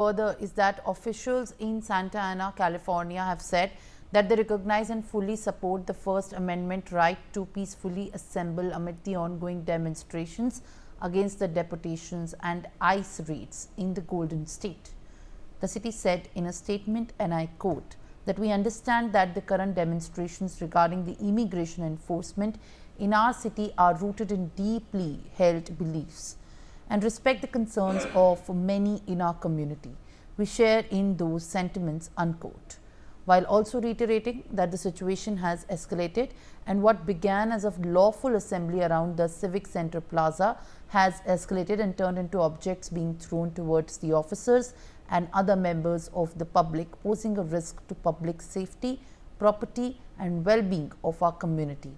further is that officials in Santa Ana, California have said that they recognize and fully support the First Amendment right to peacefully assemble amid the ongoing demonstrations against the deportations and ICE raids in the Golden State. The city said in a statement, and I quote, that we understand that the current demonstrations regarding the immigration enforcement in our city are rooted in deeply held beliefs and respect the concerns of many in our community. We share in those sentiments, unquote, while also reiterating that the situation has escalated and what began as a lawful assembly around the Civic Center Plaza has escalated and turned into objects being thrown towards the officers and other members of the public, posing a risk to public safety, property and well-being of our community.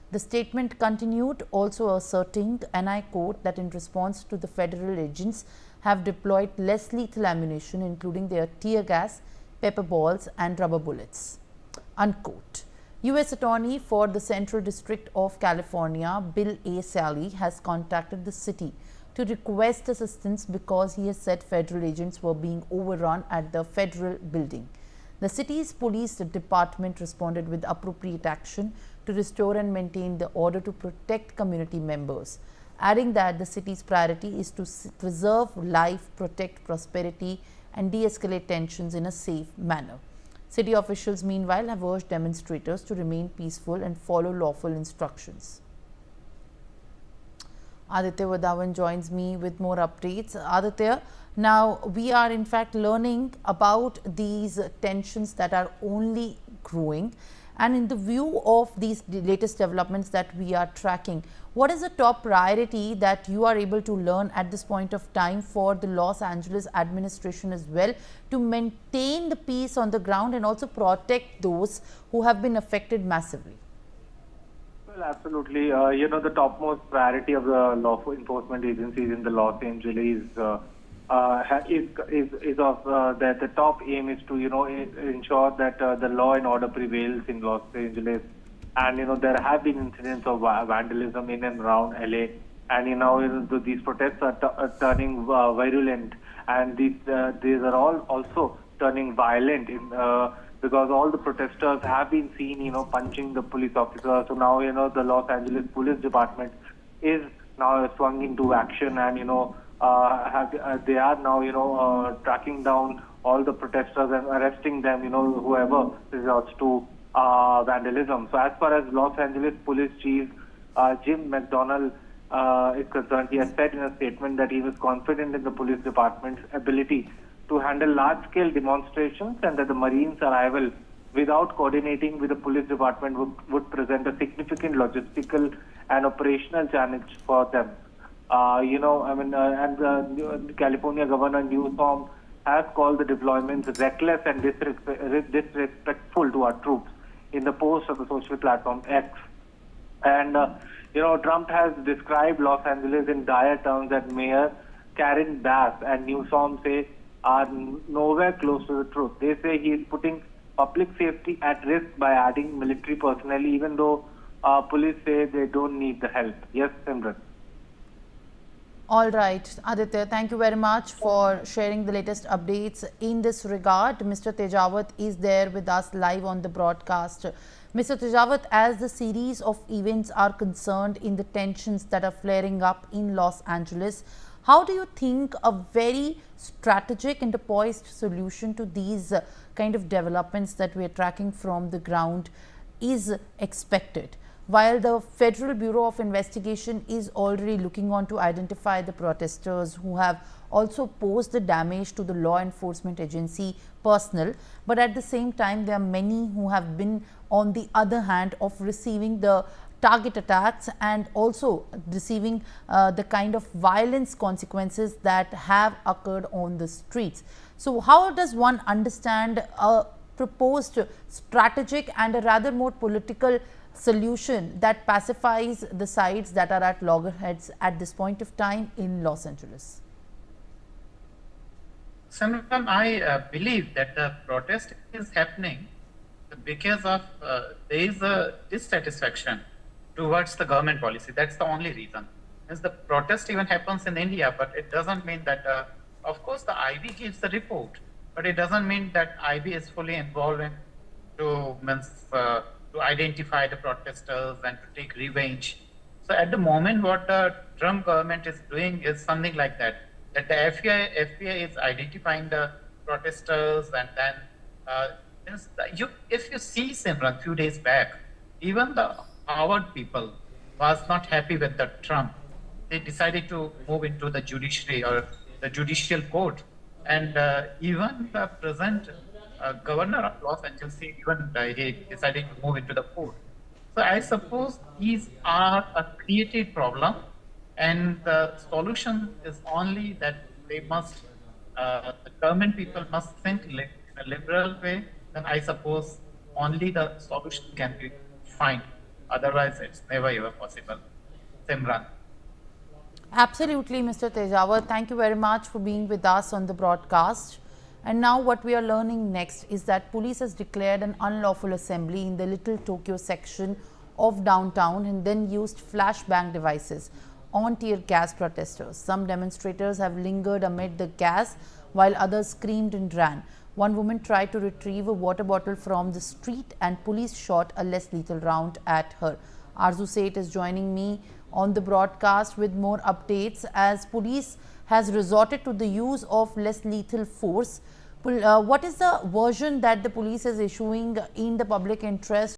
The statement continued, also asserting, and I quote, that in response to the federal agents have deployed less lethal ammunition, including their tear gas, pepper balls and rubber bullets, unquote. U.S. Attorney for the Central District of California, Bill A. Sally, has contacted the city to request assistance because he has said federal agents were being overrun at the federal building. The city's police department responded with appropriate action to restore and maintain the order to protect community members, adding that the city's priority is to preserve life, protect prosperity and de-escalate tensions in a safe manner. City officials, meanwhile, have urged demonstrators to remain peaceful and follow lawful instructions. Aditya Vadavan joins me with more updates. Aditya, now we are in fact learning about these tensions that are only growing, and in the view of these latest developments that we are tracking, what is the top priority that you are able to learn at this point of time for the Los Angeles administration as well to maintain the peace on the ground and also protect those who have been affected massively? Well, absolutely. The topmost priority of the law enforcement agencies in the Los Angeles that the top aim is to ensure that the law and order prevails in Los Angeles. And there have been incidents of vandalism in and around LA, and these protests are turning virulent, and these are all also turning violent because all the protesters have been seen punching the police officers. So now the Los Angeles Police Department is now swung into action, and they are now tracking down all the protesters and arresting them, whoever resorts to vandalism. So as far as Los Angeles Police Chief Jim McDonnell is concerned, he has said in a statement that he was confident in the police department's ability to handle large-scale demonstrations, and that the Marines' arrival without coordinating with the police department would present a significant logistical and operational challenge for them. The California Governor Newsom has called the deployments reckless and disrespectful to our troops in the post of the social platform X. And, Trump has described Los Angeles in dire terms that Mayor Karen Bass and Newsom say are nowhere close to the truth. They say he is putting public safety at risk by adding military personnel, even though police say they don't need the help. Yes, Simran. All right, Aditya, thank you very much for sharing the latest updates in this regard. Mr. Tejawat is there with us live on the broadcast. Mr. Tejawat, as the series of events are concerned in the tensions that are flaring up in Los Angeles, how do you think a very strategic and a poised solution to these kind of developments that we are tracking from the ground is expected? While the Federal Bureau of Investigation is already looking on to identify the protesters who have also posed the damage to the law enforcement agency personnel, but at the same time there are many who have been on the other hand of receiving the target attacks and also receiving the kind of violence consequences that have occurred on the streets. So how does one understand a proposed strategic and a rather more political solution that pacifies the sides that are at loggerheads at this point of time in Los Angeles? Samram, I believe that the protest is happening because of there is a dissatisfaction towards the government policy. That's the only reason. As the protest even happens in India, but it doesn't mean that of course, the IB gives the report, but it doesn't mean that IB is fully involved in to identify the protesters and to take revenge. So at the moment, what the Trump government is doing is something like that. That the FBI is identifying the protesters, and then if you see Simran few days back, even the Harvard people was not happy with the Trump. They decided to move into the judiciary or the judicial court, and even the present governor of Los Angeles, even he decided to move into the court. So I suppose these are a created problem, and the solution is only that they must, the government people must think in a liberal way. Then I suppose only the solution can be found. Otherwise, it's never ever possible. Simran. Absolutely, Mr. Tejawar. Thank you very much for being with us on the broadcast. And now what we are learning next is that police has declared an unlawful assembly in the Little Tokyo section of downtown and then used flashbang devices on tear gas protesters. Some demonstrators have lingered amid the gas while others screamed and ran. One woman tried to retrieve a water bottle from the street and police shot a less lethal round at her. Arzu Seth is joining me on the broadcast with more updates as police has resorted to the use of less lethal force. What is the version that the police is issuing in the public interest